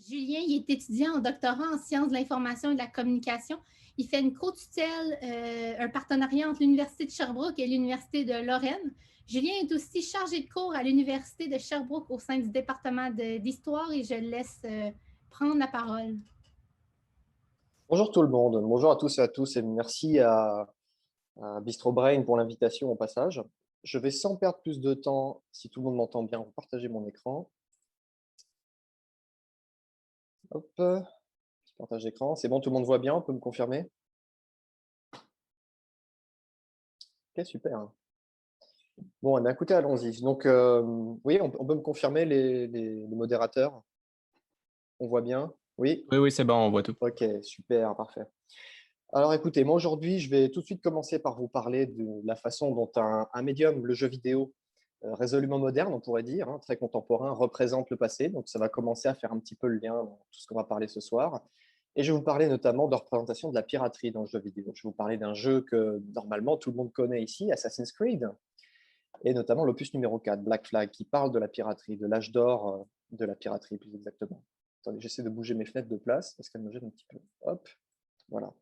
Julien, il est étudiant en doctorat en sciences de l'information et de la communication. Il fait une co-tutelle, un partenariat entre l'Université de Sherbrooke et l'Université de Lorraine. Julien est aussi chargé de cours à l'Université de Sherbrooke au sein du département d'histoire et je le laisse prendre la parole. Bonjour tout le monde, bonjour à tous et à tous et merci à Bistro Brain pour l'invitation au passage. Je vais sans perdre plus de temps, si tout le monde m'entend bien, vous partager mon écran. Hop, petit partage d'écran, c'est bon, tout le monde voit bien, on peut me confirmer? Ok, super. Bon, eh bien, écoutez, allons-y. Donc, oui, on peut me confirmer les modérateurs? On voit bien? Oui? Oui, oui, c'est bon, on voit tout. Ok, super, parfait. Alors écoutez, moi aujourd'hui, je vais tout de suite commencer par vous parler de la façon dont un médium, le jeu vidéo, résolument moderne, on pourrait dire, hein, très contemporain, représente le passé. Donc ça va commencer à faire un petit peu le lien dans tout ce qu'on va parler ce soir. Et je vais vous parler notamment de représentation de la piraterie dans le jeu vidéo. Je vais vous parler d'un jeu que normalement tout le monde connaît ici, Assassin's Creed, et notamment l'opus numéro 4, Black Flag, qui parle de la piraterie, de l'âge d'or de la piraterie plus exactement. Attendez, j'essaie de bouger mes fenêtres de place parce qu'elles me gênent un petit peu. Hop, voilà.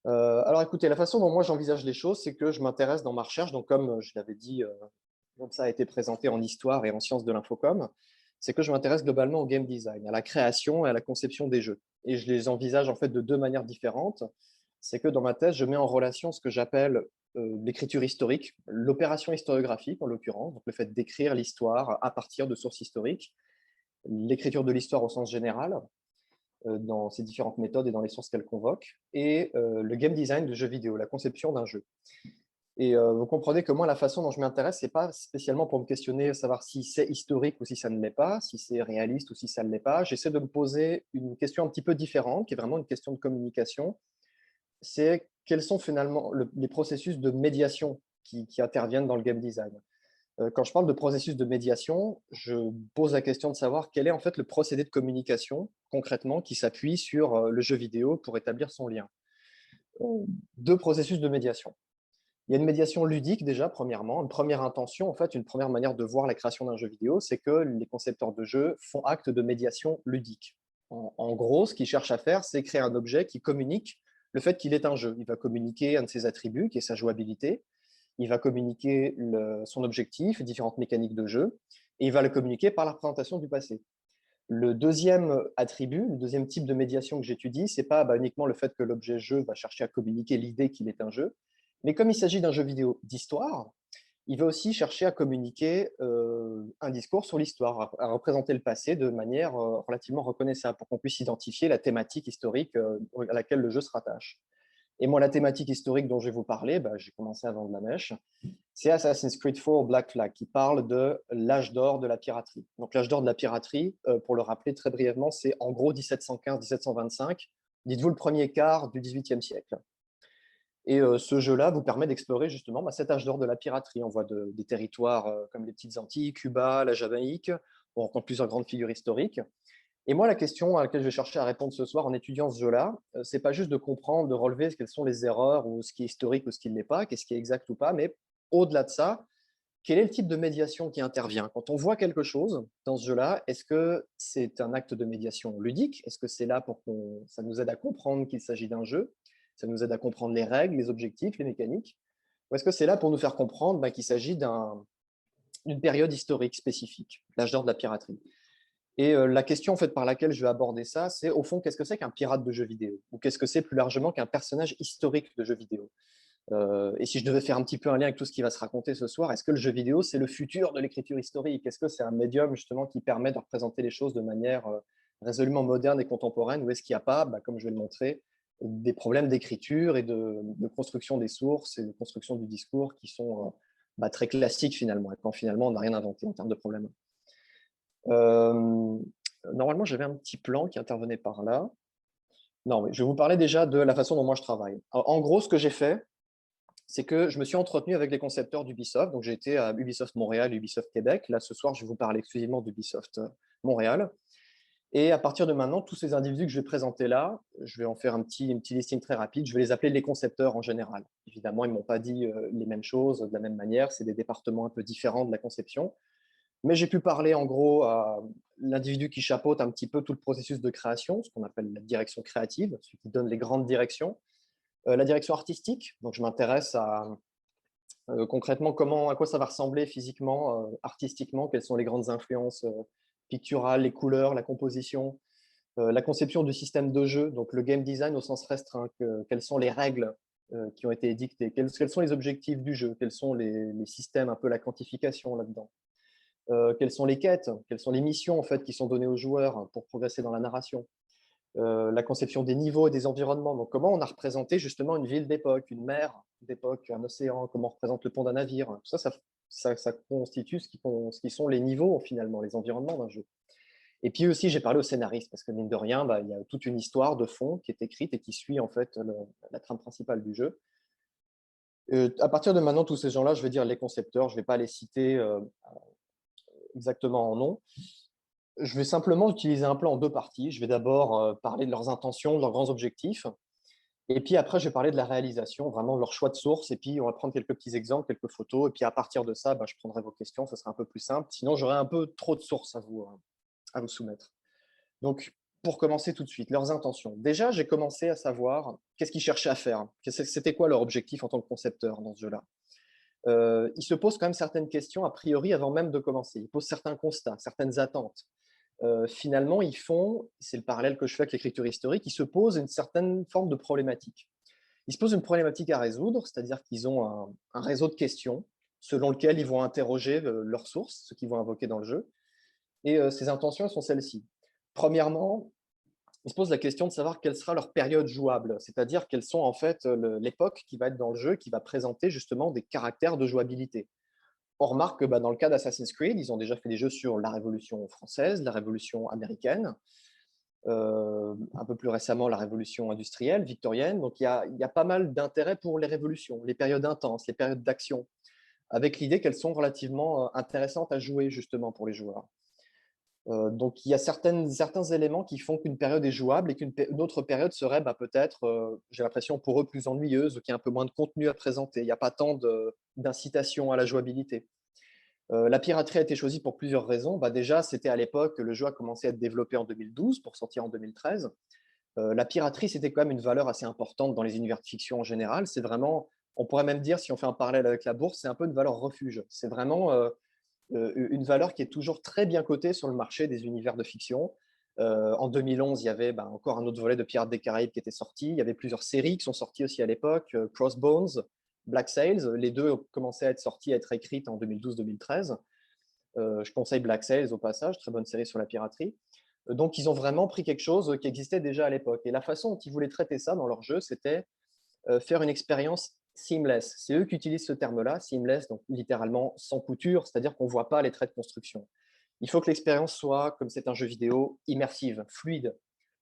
Alors écoutez, la façon dont moi j'envisage les choses, c'est que je m'intéresse dans ma recherche, donc comme je l'avais dit, comme ça a été présenté en histoire et en sciences de l'infocom, c'est que je m'intéresse globalement au game design, à la création et à la conception des jeux. Et je les envisage en fait de deux manières différentes. C'est que dans ma thèse, je mets en relation ce que j'appelle l'écriture historique, l'opération historiographique en l'occurrence, donc le fait d'écrire l'histoire à partir de sources historiques, l'écriture de l'histoire au sens général, dans ces différentes méthodes et dans les sources qu'elles convoquent, et le game design de jeux vidéo, la conception d'un jeu. Et vous comprenez que moi, la façon dont je m'intéresse, ce n'est pas spécialement pour me questionner, savoir si c'est historique ou si ça ne l'est pas, si c'est réaliste ou si ça ne l'est pas. J'essaie de me poser une question un petit peu différente, qui est vraiment une question de communication. C'est quels sont finalement les processus de médiation qui interviennent dans le game design. Quand je parle de processus de médiation, je pose la question de savoir quel est en fait le procédé de communication concrètement qui s'appuie sur le jeu vidéo pour établir son lien. Deux processus de médiation. Il y a une médiation ludique déjà, premièrement, une première intention, en fait, une première manière de voir la création d'un jeu vidéo, c'est que les concepteurs de jeux font acte de médiation ludique. En gros, ce qu'ils cherchent à faire, c'est créer un objet qui communique le fait qu'il est un jeu. Il va communiquer un de ses attributs, qui est sa jouabilité. Il va communiquer son objectif, différentes mécaniques de jeu, et il va le communiquer par la représentation du passé. Le deuxième attribut, le deuxième type de médiation que j'étudie, ce n'est pas uniquement le fait que l'objet jeu va chercher à communiquer l'idée qu'il est un jeu, mais comme il s'agit d'un jeu vidéo d'histoire, il va aussi chercher à communiquer un discours sur l'histoire, à représenter le passé de manière relativement reconnaissable pour qu'on puisse identifier la thématique historique à laquelle le jeu se rattache. Et moi, la thématique historique dont je vais vous parler, j'ai commencé à vendre la mèche, c'est Assassin's Creed 4 Black Flag qui parle de l'âge d'or de la piraterie. Donc l'âge d'or de la piraterie, pour le rappeler très brièvement, c'est en gros 1715-1725, dites-vous le premier quart du XVIIIe siècle. Et ce jeu-là vous permet d'explorer justement cet âge d'or de la piraterie. On voit des territoires comme les Petites Antilles, Cuba, la Jamaïque, on rencontre plusieurs grandes figures historiques. Et moi, la question à laquelle je vais chercher à répondre ce soir en étudiant ce jeu-là, c'est pas juste de comprendre, de relever quelles sont les erreurs ou ce qui est historique ou ce qui ne l'est pas, qu'est-ce qui est exact ou pas, mais au-delà de ça, quel est le type de médiation qui intervient? Quand on voit quelque chose dans ce jeu-là, est-ce que c'est un acte de médiation ludique? Est-ce que c'est là pour que ça nous aide à comprendre qu'il s'agit d'un jeu? Ça nous aide à comprendre les règles, les objectifs, les mécaniques? Ou est-ce que c'est là pour nous faire comprendre qu'il s'agit d'une période historique spécifique, l'âge d'or de la piraterie? Et la question en fait, par laquelle je vais aborder ça, c'est au fond, qu'est-ce que c'est qu'un pirate de jeux vidéo? Ou qu'est-ce que c'est plus largement qu'un personnage historique de jeux vidéo? Et si je devais faire un petit peu un lien avec tout ce qui va se raconter ce soir, est-ce que le jeu vidéo, c'est le futur de l'écriture historique? Est-ce que c'est un médium justement qui permet de représenter les choses de manière résolument moderne et contemporaine? Ou est-ce qu'il n'y a pas, comme je vais le montrer, des problèmes d'écriture et de construction des sources et de construction du discours qui sont très classiques finalement, et quand finalement on n'a rien inventé en termes de problèmes? Euh, Normalement, j'avais un petit plan qui intervenait par là. Non, mais je vais vous parler déjà de la façon dont moi je travaille. En gros, ce que j'ai fait, c'est que je me suis entretenu avec les concepteurs d'Ubisoft. Donc, j'ai été à Ubisoft Montréal et Ubisoft Québec. Là, ce soir, je vais vous parler exclusivement d'Ubisoft Montréal. Et à partir de maintenant, tous ces individus que je vais présenter là, je vais en faire un petit listing très rapide. Je vais les appeler les concepteurs en général. Évidemment, ils ne m'ont pas dit les mêmes choses de la même manière. C'est des départements un peu différents de la conception. Mais j'ai pu parler en gros à l'individu qui chapeaute un petit peu tout le processus de création, ce qu'on appelle la direction créative, celui qui donne les grandes directions. La direction artistique, donc je m'intéresse à concrètement à quoi ça va ressembler physiquement, artistiquement, quelles sont les grandes influences picturales, les couleurs, la composition, la conception du système de jeu, donc le game design au sens restreint, quelles sont les règles qui ont été édictées, quels sont les objectifs du jeu, quels sont les systèmes, un peu la quantification là-dedans. Quelles sont les quêtes, quelles sont les missions en fait, qui sont données aux joueurs pour progresser dans la narration. La conception des niveaux et des environnements. Donc, comment on a représenté justement une ville d'époque, une mer d'époque, un océan, comment on représente le pont d'un navire. Tout ça, ça constitue ce qui sont les niveaux finalement, les environnements d'un jeu. Et puis aussi, j'ai parlé au scénariste, parce que mine de rien, il y a toute une histoire de fond qui est écrite et qui suit en fait la trame principale du jeu. À partir de maintenant, tous ces gens-là, je vais dire les concepteurs, je ne vais pas les citer exactement en nom. Je vais simplement utiliser un plan en deux parties. Je vais d'abord parler de leurs intentions, de leurs grands objectifs. Et puis après, je vais parler de la réalisation, vraiment de leur choix de source. Et puis, on va prendre quelques petits exemples, quelques photos. Et puis, à partir de ça, je prendrai vos questions. Ce sera un peu plus simple. Sinon, j'aurai un peu trop de sources à vous soumettre. Donc, pour commencer tout de suite, leurs intentions. Déjà, j'ai commencé à savoir qu'est-ce qu'ils cherchaient à faire. C'était quoi leur objectif en tant que concepteur dans ce jeu-là. Ils se posent quand même certaines questions a priori avant même de commencer. Ils posent certains constats, certaines attentes. Finalement, c'est le parallèle que je fais avec l'écriture historique, ils se posent une certaine forme de problématique. Ils se posent une problématique à résoudre, c'est-à-dire qu'ils ont un réseau de questions selon lequel ils vont interroger leurs sources, ce qu'ils vont invoquer dans le jeu. Et ces intentions sont celles-ci. Premièrement, ils se posent la question de savoir quelle sera leur période jouable, c'est-à-dire quelles sont en fait l'époque qui va être dans le jeu, qui va présenter justement des caractères de jouabilité. On remarque que dans le cas d'Assassin's Creed, ils ont déjà fait des jeux sur la Révolution française, la Révolution américaine, un peu plus récemment la Révolution industrielle, victorienne. Donc il y a pas mal d'intérêt pour les révolutions, les périodes intenses, les périodes d'action, avec l'idée qu'elles sont relativement intéressantes à jouer justement pour les joueurs. Donc il y a certains éléments qui font qu'une période est jouable et qu'une autre période serait peut-être, j'ai l'impression, pour eux plus ennuyeuse, qu'il y a un peu moins de contenu à présenter. Il n'y a pas tant d'incitation à la jouabilité. La piraterie a été choisie pour plusieurs raisons. Déjà, c'était à l'époque que le jeu a commencé à être développé en 2012 pour sortir en 2013. La piraterie, c'était quand même une valeur assez importante dans les univers de fiction en général. C'est vraiment, on pourrait même dire, si on fait un parallèle avec la bourse, c'est un peu une valeur refuge. C'est vraiment une valeur qui est toujours très bien cotée sur le marché des univers de fiction. En 2011, il y avait encore un autre volet de Pirates des Caraïbes qui était sorti. Il y avait plusieurs séries qui sont sorties aussi à l'époque, Crossbones, Black Sails. Les deux ont commencé à être sorties, à être écrites en 2012-2013. Je conseille Black Sails au passage, très bonne série sur la piraterie. Donc, ils ont vraiment pris quelque chose qui existait déjà à l'époque. Et la façon dont ils voulaient traiter ça dans leur jeu, c'était faire une expérience seamless. C'est eux qui utilisent ce terme-là, seamless, donc littéralement sans couture, c'est-à-dire qu'on ne voit pas les traits de construction. Il faut que l'expérience soit, comme c'est un jeu vidéo, immersive, fluide,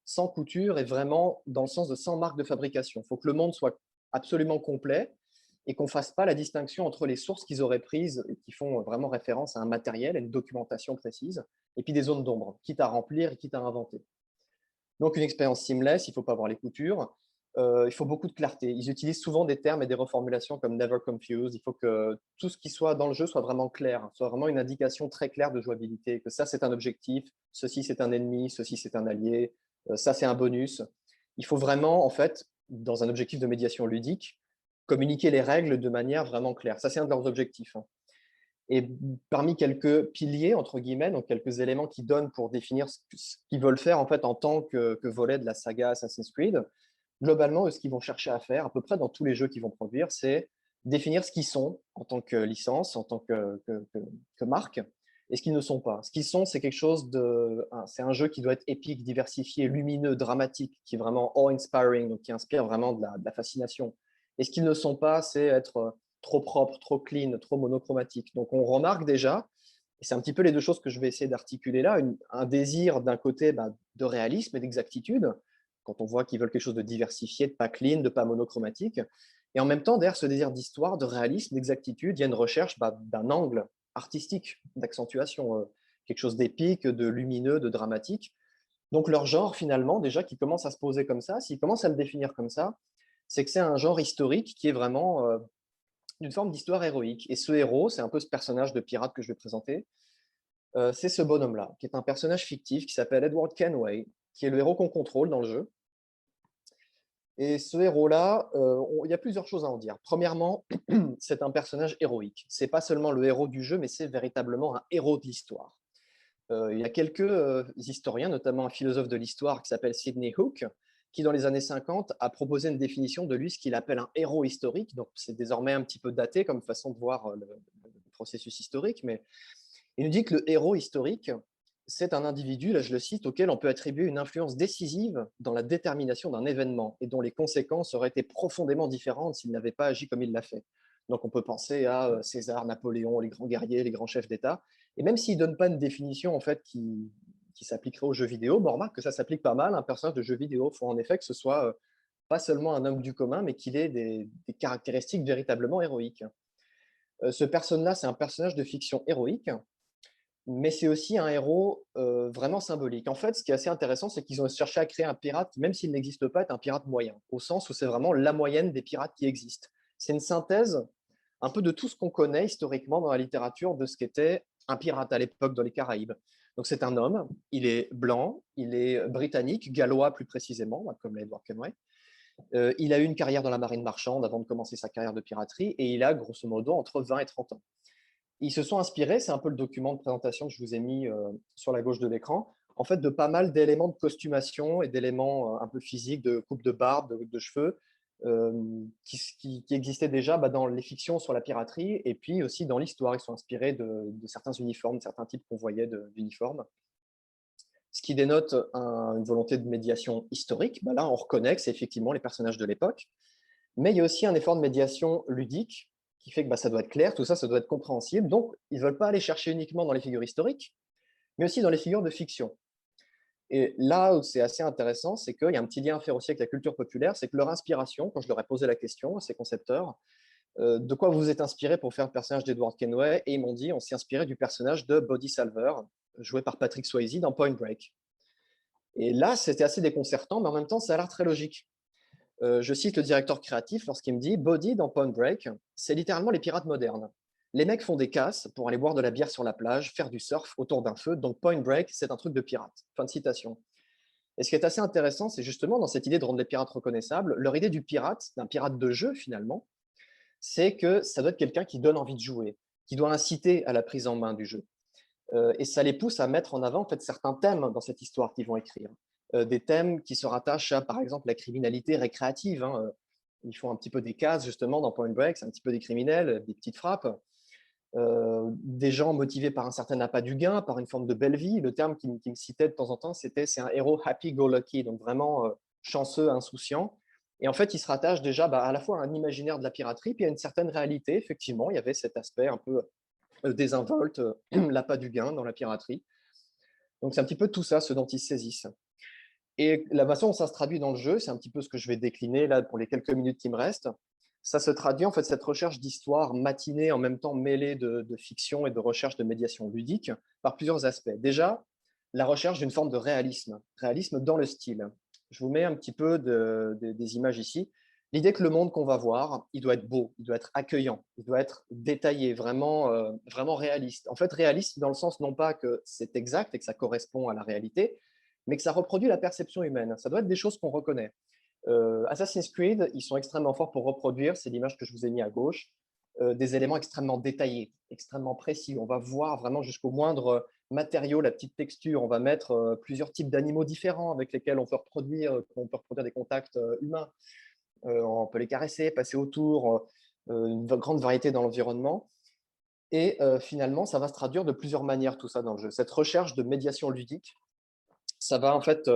sans couture et vraiment dans le sens de sans marque de fabrication. Il faut que le monde soit absolument complet et qu'on ne fasse pas la distinction entre les sources qu'ils auraient prises et qui font vraiment référence à un matériel, à une documentation précise, et puis des zones d'ombre, quitte à remplir et quitte à inventer. Donc une expérience seamless, il ne faut pas avoir les coutures. Il faut beaucoup de clarté. Ils utilisent souvent des termes et des reformulations comme never confused. Il faut que tout ce qui soit dans le jeu soit vraiment clair, soit vraiment une indication très claire de jouabilité, que ça c'est un objectif, ceci c'est un ennemi, ceci c'est un allié, ça c'est un bonus. Il faut vraiment, en fait, dans un objectif de médiation ludique, communiquer les règles de manière vraiment claire. Ça c'est un de leurs objectifs. Et parmi quelques piliers, entre guillemets, donc quelques éléments qui donnent pour définir ce qu'ils veulent faire en fait en tant que volet de la saga Assassin's Creed, globalement, ce qu'ils vont chercher à faire, à peu près dans tous les jeux qu'ils vont produire, c'est définir ce qu'ils sont en tant que licence, en tant que marque, et ce qu'ils ne sont pas. Ce qu'ils sont, c'est quelque chose c'est un jeu qui doit être épique, diversifié, lumineux, dramatique, qui est vraiment awe-inspiring, donc qui inspire vraiment de la fascination. Et ce qu'ils ne sont pas, c'est être trop propre, trop clean, trop monochromatique. Donc on remarque déjà, et c'est un petit peu les deux choses que je vais essayer d'articuler là, un désir d'un côté de réalisme et d'exactitude, quand on voit qu'ils veulent quelque chose de diversifié, de pas clean, de pas monochromatique. Et en même temps, derrière ce désir d'histoire, de réalisme, d'exactitude, il y a une recherche d'un angle artistique, d'accentuation, quelque chose d'épique, de lumineux, de dramatique. Donc leur genre, finalement, déjà, qui commence à se poser comme ça, s'ils commencent à le définir comme ça, c'est que c'est un genre historique qui est vraiment une forme d'histoire héroïque. Et ce héros, c'est un peu ce personnage de pirate que je vais présenter, C'est ce bonhomme-là, qui est un personnage fictif qui s'appelle Edward Kenway, qui est le héros qu'on contrôle dans le jeu. Et ce héros-là, il y a plusieurs choses à en dire. Premièrement, c'est un personnage héroïque. C'est pas seulement le héros du jeu, mais c'est véritablement un héros de l'histoire. Il y a quelques historiens, notamment un philosophe de l'histoire qui s'appelle Sidney Hook, qui dans les années 50 a proposé une définition de lui, ce qu'il appelle un héros historique. Donc c'est désormais un petit peu daté comme façon de voir le processus historique, mais il nous dit que le héros historique, c'est un individu, là je le cite, auquel on peut attribuer une influence décisive dans la détermination d'un événement et dont les conséquences auraient été profondément différentes s'il n'avait pas agi comme il l'a fait. Donc on peut penser à César, Napoléon, les grands guerriers, les grands chefs d'État. Et même s'il ne donne pas une définition en fait, qui s'appliquerait aux jeux vidéo, on remarque que ça s'applique pas mal à un personnage de jeu vidéo. Il faut en effet que ce soit pas seulement un homme du commun, mais qu'il ait des caractéristiques véritablement héroïques. Ce personnage-là, c'est un personnage de fiction héroïque, mais c'est aussi un héros vraiment symbolique. En fait, ce qui est assez intéressant, c'est qu'ils ont cherché à créer un pirate qui, même s'il n'existe pas, est un pirate moyen, au sens où c'est vraiment la moyenne des pirates qui existent. C'est une synthèse un peu de tout ce qu'on connaît historiquement dans la littérature de ce qu'était un pirate à l'époque dans les Caraïbes. Donc c'est un homme, il est blanc, il est britannique, gallois plus précisément, comme l'Edward Kenway. Il a eu une carrière dans la marine marchande avant de commencer sa carrière de piraterie, et il a grosso modo entre 20 et 30 ans. Ils se sont inspirés, c'est un peu le document de présentation que je vous ai mis sur la gauche de l'écran, en fait de pas mal d'éléments de costumation et d'éléments un peu physiques, de coupe de barbe, de cheveux, qui existaient déjà dans les fictions sur la piraterie et puis aussi dans l'histoire. Ils sont inspirés de certains uniformes, de certains types qu'on voyait d'uniformes. Ce qui dénote une volonté de médiation historique. Là, on reconnaît que c'est effectivement les personnages de l'époque. Mais il y a aussi un effort de médiation ludique qui fait que ça doit être clair, tout ça, ça doit être compréhensible. Donc, ils ne veulent pas aller chercher uniquement dans les figures historiques, mais aussi dans les figures de fiction. Et là où c'est assez intéressant, c'est qu'il y a un petit lien à faire aussi avec la culture populaire, c'est que leur inspiration, quand je leur ai posé la question à ces concepteurs, de quoi vous êtes inspiré pour faire le personnage d'Edward Kenway, et ils m'ont dit, on s'est inspiré du personnage de Body Salver, joué par Patrick Swayze dans Point Break. Et là, c'était assez déconcertant, mais en même temps, ça a l'air très logique. Je cite le directeur créatif lorsqu'il me dit « Body dans Point Break, c'est littéralement les pirates modernes. Les mecs font des casses pour aller boire de la bière sur la plage, faire du surf autour d'un feu, donc Point Break, c'est un truc de pirate. » Fin de citation. Et ce qui est assez intéressant, c'est justement dans cette idée de rendre les pirates reconnaissables, leur idée du pirate, d'un pirate de jeu finalement, c'est que ça doit être quelqu'un qui donne envie de jouer, qui doit inciter à la prise en main du jeu. Et ça les pousse à mettre en avant en fait, certains thèmes dans cette histoire qu'ils vont écrire. Des thèmes qui se rattachent à, par exemple, la criminalité récréative. Ils font un petit peu des cases, justement, dans Point Break, c'est un petit peu des criminels, des petites frappes. Des gens motivés par un certain appât du gain, par une forme de belle vie. Le terme qui me citait de temps en temps, c'est un héros happy-go-lucky, donc vraiment chanceux, insouciant. Et en fait, il se rattache déjà à la fois à un imaginaire de la piraterie, puis à une certaine réalité. Effectivement, il y avait cet aspect un peu désinvolte, l'appât du gain dans la piraterie. Donc c'est un petit peu tout ça, ce dont ils se saisissent. Et la façon dont ça se traduit dans le jeu, c'est un petit peu ce que je vais décliner là pour les quelques minutes qui me restent. Ça se traduit en fait cette recherche d'histoire matinée en même temps mêlée de fiction et de recherche de médiation ludique par plusieurs aspects. Déjà, la recherche d'une forme de réalisme, réalisme dans le style. Je vous mets un petit peu des images ici. L'idée que le monde qu'on va voir, il doit être beau, il doit être accueillant, il doit être détaillé, vraiment réaliste. En fait, réaliste dans le sens non pas que c'est exact et que ça correspond à la réalité, mais que ça reproduit la perception humaine. Ça doit être des choses qu'on reconnaît. Assassin's Creed, ils sont extrêmement forts pour reproduire, c'est l'image que je vous ai mis à gauche, des éléments extrêmement détaillés, extrêmement précis. On va voir vraiment jusqu'au moindre matériau, la petite texture. On va mettre plusieurs types d'animaux différents avec lesquels on peut reproduire des contacts humains. On peut les caresser, passer autour, une grande variété dans l'environnement. Et finalement, ça va se traduire de plusieurs manières, tout ça dans le jeu. Cette recherche de médiation ludique, ça va en fait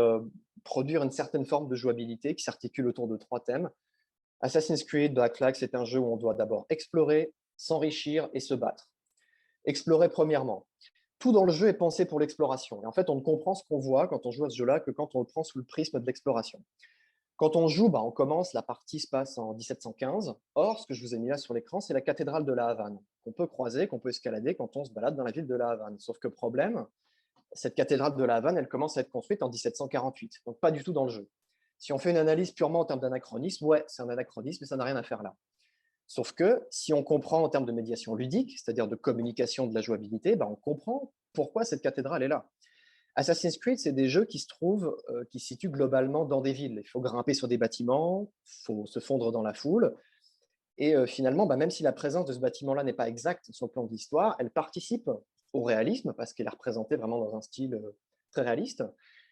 produire une certaine forme de jouabilité qui s'articule autour de 3 thèmes. Assassin's Creed Black Flag, c'est un jeu où on doit d'abord explorer, s'enrichir et se battre. Explorer premièrement. Tout dans le jeu est pensé pour l'exploration. Et en fait, on ne comprend ce qu'on voit quand on joue à ce jeu-là que quand on le prend sous le prisme de l'exploration. Quand on joue, on commence, la partie se passe en 1715. Or, ce que je vous ai mis là sur l'écran, c'est la cathédrale de La Havane, qu'on peut croiser, qu'on peut escalader quand on se balade dans la ville de La Havane. Sauf que problème, cette cathédrale de La Havane, elle commence à être construite en 1748, donc pas du tout dans le jeu. Si on fait une analyse purement en termes d'anachronisme, ouais, c'est un anachronisme, mais ça n'a rien à faire là. Sauf que si on comprend en termes de médiation ludique, c'est-à-dire de communication de la jouabilité, on comprend pourquoi cette cathédrale est là. Assassin's Creed, c'est des jeux qui qui se situent globalement dans des villes. Il faut grimper sur des bâtiments, il faut se fondre dans la foule. Et finalement, même si la présence de ce bâtiment-là n'est pas exacte sur le plan de l'histoire, elle participe au réalisme parce qu'elle est représentée vraiment dans un style très réaliste,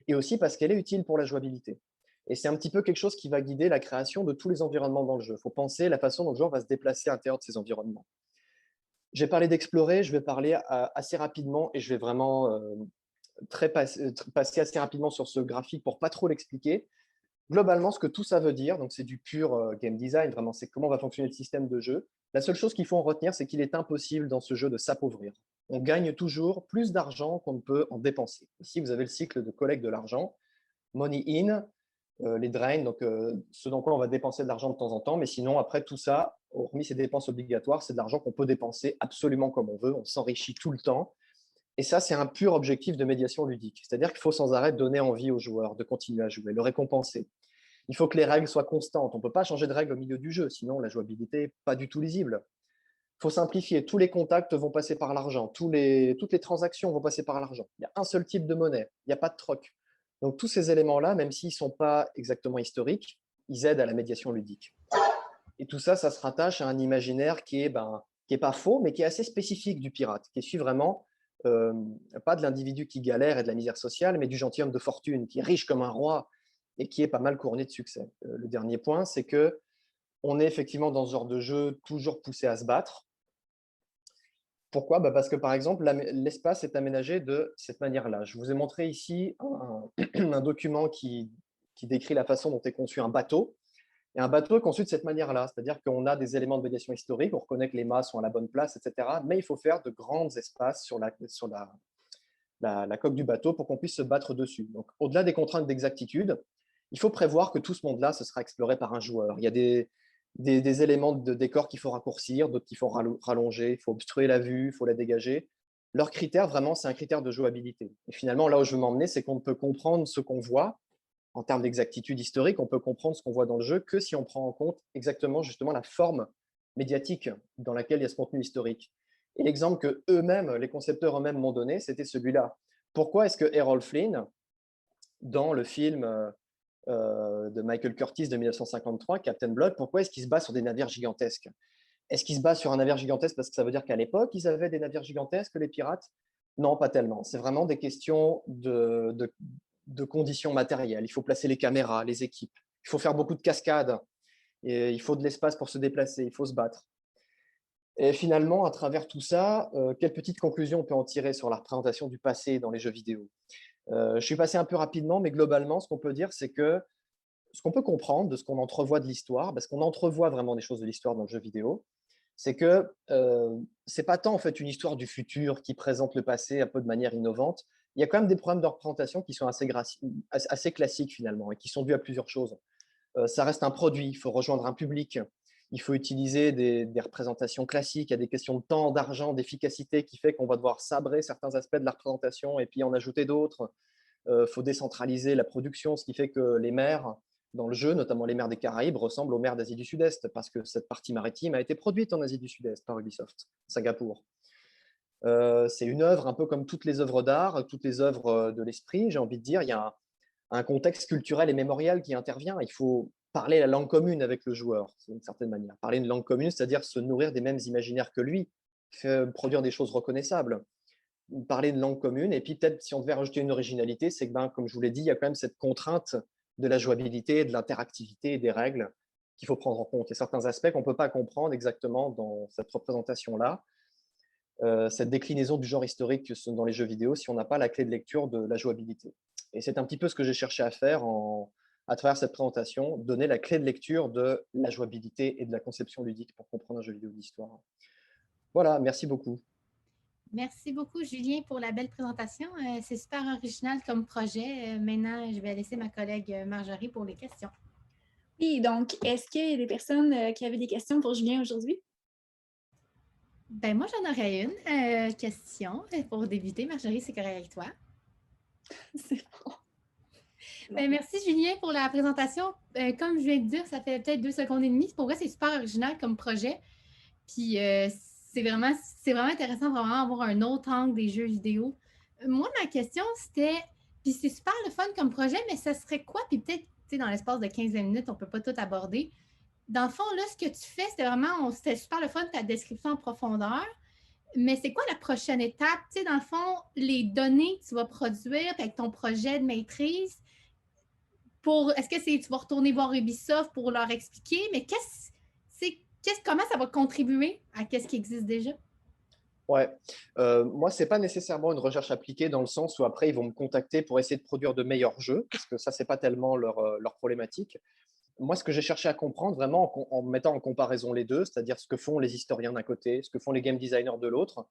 et aussi parce qu'elle est utile pour la jouabilité. Et c'est un petit peu quelque chose qui va guider la création de tous les environnements dans le jeu. Il faut penser la façon dont le joueur va se déplacer à l'intérieur de ces environnements. J'ai parlé d'explorer, je vais parler assez rapidement et je vais vraiment passer assez rapidement sur ce graphique pour pas trop l'expliquer. Globalement, ce que tout ça veut dire, donc c'est du pur game design, vraiment, c'est comment va fonctionner le système de jeu. La seule chose qu'il faut en retenir, c'est qu'il est impossible dans ce jeu de s'appauvrir. On gagne toujours plus d'argent qu'on ne peut en dépenser. Ici, vous avez le cycle de collecte de l'argent, money in, les drains, donc ce dans quoi on va dépenser de l'argent de temps en temps, mais sinon, après tout ça, hormis ces dépenses obligatoires, c'est de l'argent qu'on peut dépenser absolument comme on veut, on s'enrichit tout le temps. Et ça, c'est un pur objectif de médiation ludique. C'est-à-dire qu'il faut sans arrêt donner envie aux joueurs de continuer à jouer, le récompenser. Il faut que les règles soient constantes. On ne peut pas changer de règles au milieu du jeu, sinon la jouabilité n'est pas du tout lisible. Il faut simplifier. Tous les contacts vont passer par l'argent. Toutes les transactions vont passer par l'argent. Il y a un seul type de monnaie. Il n'y a pas de troc. Donc tous ces éléments-là, même s'ils ne sont pas exactement historiques, ils aident à la médiation ludique. Et tout ça, ça se rattache à un imaginaire qui est pas faux, mais qui est assez spécifique du pirate, qui est celui vraiment pas de l'individu qui galère et de la misère sociale, mais du gentilhomme de fortune, qui est riche comme un roi et qui est pas mal couronné de succès. Le dernier point, c'est que on est effectivement dans ce genre de jeu toujours poussé à se battre. Pourquoi? Parce que, par exemple, l'espace est aménagé de cette manière-là. Je vous ai montré ici un document qui décrit la façon dont est conçu un bateau. Et un bateau est conçu de cette manière-là, c'est-à-dire qu'on a des éléments de médiation historique, on reconnaît que les mâts sont à la bonne place, etc. Mais il faut faire de grands espaces sur la coque du bateau pour qu'on puisse se battre dessus. Donc, au-delà des contraintes d'exactitude, il faut prévoir que tout ce monde-là, ce sera exploré par un joueur. Il y a des éléments de décor qu'il faut raccourcir, d'autres qu'il faut rallonger, il faut obstruer la vue, il faut la dégager. Leur critère, vraiment, c'est un critère de jouabilité. Et finalement, là où je veux m'emmener, c'est qu'on ne peut comprendre ce qu'on voit en termes d'exactitude historique, on peut comprendre ce qu'on voit dans le jeu que si on prend en compte exactement justement la forme médiatique dans laquelle il y a ce contenu historique. Et l'exemple que eux-mêmes, les concepteurs eux-mêmes m'ont donné, c'était celui-là. Pourquoi est-ce que Errol Flynn, dans le film de Michael Curtis de 1953, Captain Blood, pourquoi est-ce qu'il se bat sur des navires gigantesques? Est-ce qu'il se bat sur un navire gigantesque parce que ça veut dire qu'à l'époque, ils avaient des navires gigantesques, les pirates? Non, pas tellement. C'est vraiment des questions de conditions matérielles. Il faut placer les caméras, les équipes. Il faut faire beaucoup de cascades. Et il faut de l'espace pour se déplacer. Il faut se battre. Et finalement, à travers tout ça, quelle petite conclusion on peut en tirer sur la représentation du passé dans les jeux vidéo? Je suis passé un peu rapidement, mais globalement, ce qu'on peut dire, c'est que ce qu'on peut comprendre de ce qu'on entrevoit de l'histoire, parce qu'on entrevoit vraiment des choses de l'histoire dans le jeu vidéo, c'est que c'est pas tant en fait une histoire du futur qui présente le passé un peu de manière innovante. Il y a quand même des problèmes de représentation qui sont assez classiques finalement et qui sont dus à plusieurs choses. Ça reste un produit, il faut rejoindre un public, il faut utiliser des représentations classiques, il y a des questions de temps, d'argent, d'efficacité qui fait qu'on va devoir sabrer certains aspects de la représentation et puis en ajouter d'autres. Il faut décentraliser la production, ce qui fait que les mers dans le jeu, notamment les mers des Caraïbes, ressemblent aux mers d'Asie du Sud-Est, parce que cette partie maritime a été produite en Asie du Sud-Est par Ubisoft, Singapour. C'est une œuvre un peu comme toutes les œuvres d'art, toutes les œuvres de l'esprit, j'ai envie de dire, il y a un contexte culturel et mémorial qui intervient. Il faut parler la langue commune avec le joueur, d'une certaine manière. Parler une langue commune, c'est-à-dire se nourrir des mêmes imaginaires que lui, produire des choses reconnaissables, parler une langue commune. Et puis peut-être si on devait rajouter une originalité, c'est que, comme je vous l'ai dit, il y a quand même cette contrainte de la jouabilité, de l'interactivité et des règles qu'il faut prendre en compte. Il y a certains aspects qu'on ne peut pas comprendre exactement dans cette représentation-là, cette déclinaison du genre historique dans les jeux vidéo si on n'a pas la clé de lecture de la jouabilité. Et c'est un petit peu ce que j'ai cherché à faire à travers cette présentation, donner la clé de lecture de la jouabilité et de la conception ludique pour comprendre un jeu vidéo d'histoire. Voilà, merci beaucoup. Merci beaucoup, Julien, pour la belle présentation. C'est super original comme projet. Maintenant, je vais laisser ma collègue Marjorie pour les questions. Oui, donc, est-ce qu'il y a des personnes qui avaient des questions pour Julien aujourd'hui? Moi, j'en aurais une question pour débuter. Marjorie, c'est correct avec toi? C'est bon. Ben, merci Julien pour la présentation. Comme je viens de dire, ça fait peut-être 2 secondes et demie. Pour vrai, c'est super original comme projet. Puis c'est vraiment intéressant vraiment avoir un autre angle des jeux vidéo. Moi, ma question, c'était, puis c'est super le fun comme projet, mais ça serait quoi? Puis peut-être, tu sais, dans l'espace de 15 minutes, on ne peut pas tout aborder. Dans le fond, là, ce que tu fais, c'était super le fun, ta description en profondeur. Mais c'est quoi la prochaine étape? Tu sais, dans le fond, les données que tu vas produire avec ton projet de maîtrise, est-ce que tu vas retourner voir Ubisoft pour leur expliquer, mais comment ça va contribuer à ce qui existe déjà? Ouais, moi, c'est pas nécessairement une recherche appliquée dans le sens où après, ils vont me contacter pour essayer de produire de meilleurs jeux, parce que ça, c'est pas tellement leur problématique. Moi, ce que j'ai cherché à comprendre vraiment en mettant en comparaison les deux, c'est-à-dire ce que font les historiens d'un côté, ce que font les game designers de l'autre,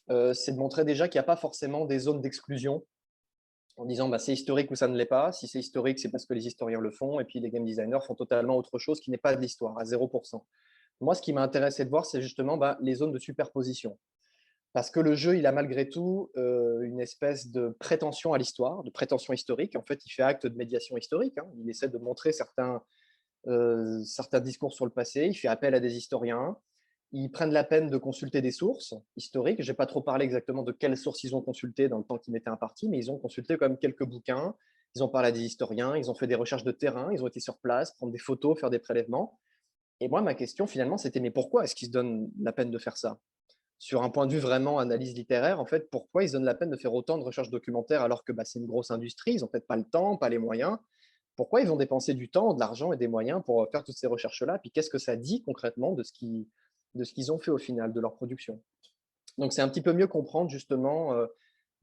c'est de montrer déjà qu'il n'y a pas forcément des zones d'exclusion en disant bah, c'est historique ou ça ne l'est pas. Si c'est historique, c'est parce que les historiens le font, et puis les game designers font totalement autre chose qui n'est pas de l'histoire, à 0%. Moi, ce qui m'a intéressé de voir, c'est justement bah, les zones de superposition. Parce que le jeu, il a malgré tout une espèce de prétention à l'histoire, de prétention historique. En fait, il fait acte de médiation historique. Hein. Il essaie de montrer certains discours sur le passé. Il fait appel à des historiens. Ils prennent la peine de consulter des sources historiques. Je n'ai pas trop parlé exactement de quelles sources ils ont consulté dans le temps qui m'était imparti, mais ils ont consulté quand même quelques bouquins. Ils ont parlé à des historiens. Ils ont fait des recherches de terrain. Ils ont été sur place, prendre des photos, faire des prélèvements. Et moi, ma question, finalement, c'était mais pourquoi est-ce qu'ils se donnent la peine de faire ça? Sur un point de vue vraiment analyse littéraire, en fait, pourquoi ils se donnent la peine de faire autant de recherches documentaires alors que bah, c'est une grosse industrie, ils n'ont peut-être pas le temps, pas les moyens. Pourquoi ils vont dépenser du temps, de l'argent et des moyens pour faire toutes ces recherches-là? Puis qu'est-ce que ça dit concrètement de ce qu'ils ont fait au final, de leur production? Donc c'est un petit peu mieux comprendre justement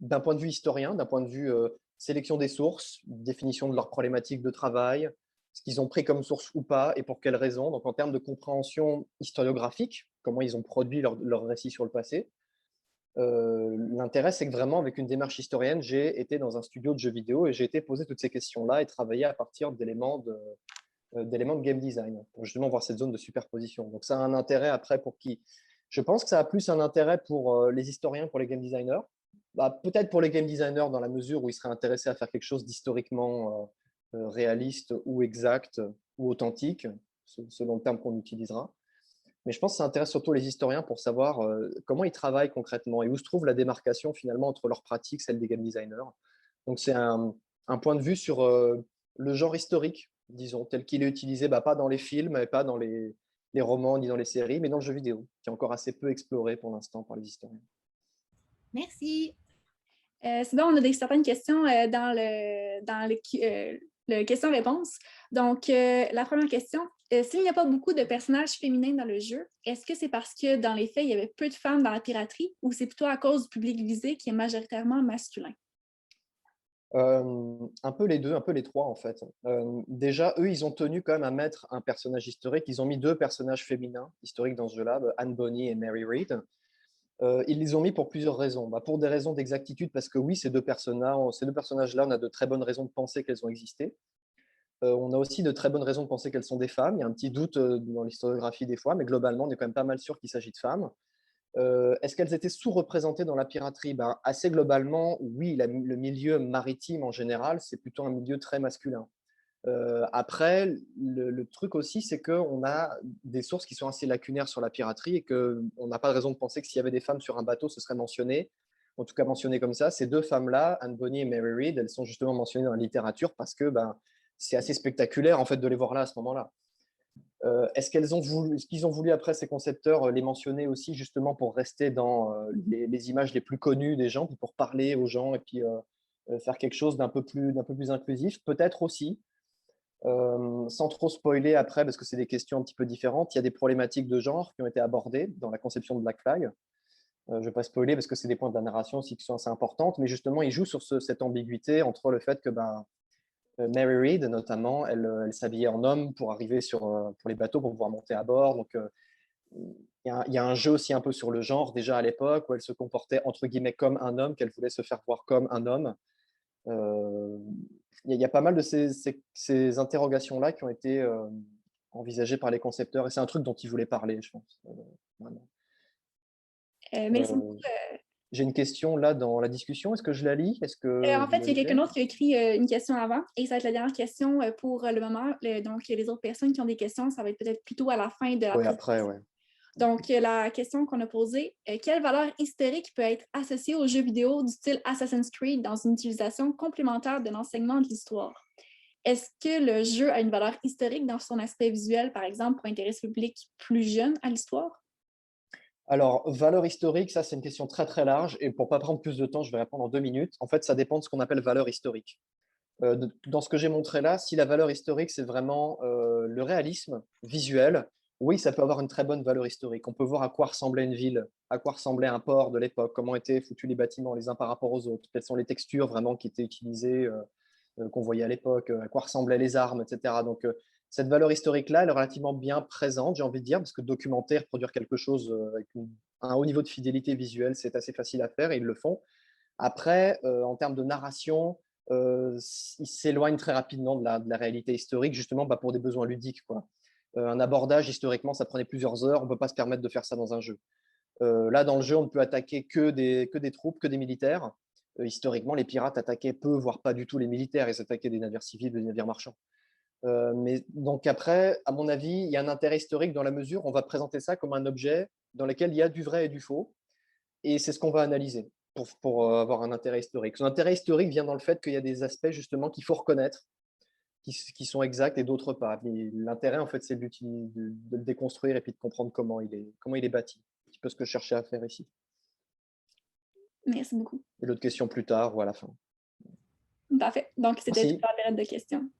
d'un point de vue historien, d'un point de vue sélection des sources, définition de leurs problématiques de travail, ce qu'ils ont pris comme source ou pas et pour quelles raisons. Donc en termes de compréhension historiographique, comment ils ont produit leur récit sur le passé. L'intérêt, c'est que vraiment, avec une démarche historienne, j'ai été dans un studio de jeux vidéo et j'ai été poser toutes ces questions-là et travailler à partir d'éléments de game design pour justement voir cette zone de superposition. Donc ça a un intérêt après pour qui? Je pense que ça a plus un intérêt pour les historiens, pour les game designers. Bah, peut-être pour les game designers dans la mesure où ils seraient intéressés à faire quelque chose d'historiquement réaliste ou exact ou authentique, selon le terme qu'on utilisera. Mais je pense que ça intéresse surtout les historiens pour savoir comment ils travaillent concrètement et où se trouve la démarcation finalement entre leurs pratiques, celle des game designers. Donc c'est un point de vue sur le genre historique, disons, tel qu'il est utilisé, bah, pas dans les films, et pas dans les romans ni dans les séries, mais dans le jeu vidéo, qui est encore assez peu exploré pour l'instant par les historiens. Merci. Sinon, on a certaines questions dans le question-réponse. Donc, la première question, s'il n'y a pas beaucoup de personnages féminins dans le jeu, est-ce que c'est parce que dans les faits, il y avait peu de femmes dans la piraterie ou c'est plutôt à cause du public visé qui est majoritairement masculin? Un peu les deux, un peu les trois en fait. Déjà, eux, ils ont tenu quand même à mettre un personnage historique. Ils ont mis deux personnages féminins historiques dans ce jeu-là, Anne Bonny et Mary Read. Ils les ont mis pour plusieurs raisons. Bah, pour des raisons d'exactitude, parce que oui, ces deux personnages-là, on a de très bonnes raisons de penser qu'elles ont existé. On a aussi de très bonnes raisons de penser qu'elles sont des femmes. Il y a un petit doute dans l'historiographie des fois, mais globalement, on est quand même pas mal sûr qu'il s'agit de femmes. Est-ce qu'elles étaient sous-représentées dans la piraterie? Ben, assez globalement, oui, le milieu maritime en général, c'est plutôt un milieu très masculin. Après, le truc aussi, c'est qu'on a des sources qui sont assez lacunaires sur la piraterie et qu'on n'a pas de raison de penser que s'il y avait des femmes sur un bateau, ce serait mentionné. En tout cas, mentionné comme ça. Ces deux femmes-là, Anne Bonny et Mary Read, elles sont justement mentionnées dans la littérature parce que ben, c'est assez spectaculaire en fait de les voir là à ce moment-là. Est-ce qu'ils ont voulu après ces concepteurs les mentionner aussi justement pour rester dans les images les plus connues des gens, puis pour parler aux gens et puis faire quelque chose d'un peu plus inclusif? Peut-être aussi. Sans trop spoiler après, parce que c'est des questions un petit peu différentes, il y a des problématiques de genre qui ont été abordées dans la conception de Black Flag. Je ne vais pas spoiler parce que c'est des points de la narration aussi qui sont assez importantes, mais justement, ils jouent sur cette ambiguïté entre le fait que ben, Mary Read, notamment, elle s'habillait en homme pour arriver pour les bateaux, pour pouvoir monter à bord. Donc, il y a un jeu aussi un peu sur le genre, déjà à l'époque, où elle se comportait entre guillemets comme un homme, qu'elle voulait se faire voir comme un homme. Il y a pas mal de ces interrogations-là qui ont été envisagées par les concepteurs, et c'est un truc dont ils voulaient parler, je pense. Vraiment. Merci beaucoup. J'ai une question là dans la discussion. Est-ce que je la lis? Est-ce que En fait, vous il y a l'avez quelqu'un fait? d'autre qui a écrit une question avant et ça va être la dernière question pour le moment. Donc, les autres personnes qui ont des questions, ça va être peut-être plutôt à la fin de la Oui, après, présentation. ouais. Donc, la question qu'on a posée, quelle valeur historique peut être associée aux jeux vidéo du style Assassin's Creed dans une utilisation complémentaire de l'enseignement de l'histoire? Est-ce que le jeu a une valeur historique dans son aspect visuel, par exemple, pour intéresser le public plus jeune à l'histoire? Alors, valeur historique, ça, c'est une question très, très large. Et pour ne pas prendre plus de temps, je vais répondre en 2 minutes. En fait, ça dépend de ce qu'on appelle valeur historique. Dans ce que j'ai montré là, si la valeur historique, c'est vraiment le réalisme visuel, oui, ça peut avoir une très bonne valeur historique. On peut voir à quoi ressemblait une ville, à quoi ressemblait un port de l'époque, comment étaient foutus les bâtiments les uns par rapport aux autres, quelles sont les textures vraiment qui étaient utilisées, qu'on voyait à l'époque, à quoi ressemblaient les armes, etc. Donc, cette valeur historique-là, elle est relativement bien présente, j'ai envie de dire, parce que documenter, produire quelque chose avec un haut niveau de fidélité visuelle, c'est assez facile à faire et ils le font. Après, en termes de narration, ils s'éloignent très rapidement de la réalité historique, justement pour des besoins ludiques, quoi. Un abordage, historiquement, ça prenait plusieurs heures, on ne peut pas se permettre de faire ça dans un jeu. Là, dans le jeu, on ne peut attaquer que des troupes, que des militaires. Historiquement, les pirates attaquaient peu, voire pas du tout les militaires, ils attaquaient des navires civils, des navires marchands. Mais donc après, à mon avis, il y a un intérêt historique dans la mesure où on va présenter ça comme un objet dans lequel il y a du vrai et du faux, et c'est ce qu'on va analyser pour avoir un intérêt historique. Son intérêt historique vient dans le fait qu'il y a des aspects justement qu'il faut reconnaître, qui sont exacts et d'autres pas. Mais l'intérêt, en fait, c'est de le déconstruire et puis de comprendre comment il est bâti. Un petit peu ce que je cherchais à faire ici. Merci beaucoup. Et l'autre question plus tard ou à la fin. Parfait. Donc, c'était toute Merci. la période de questions.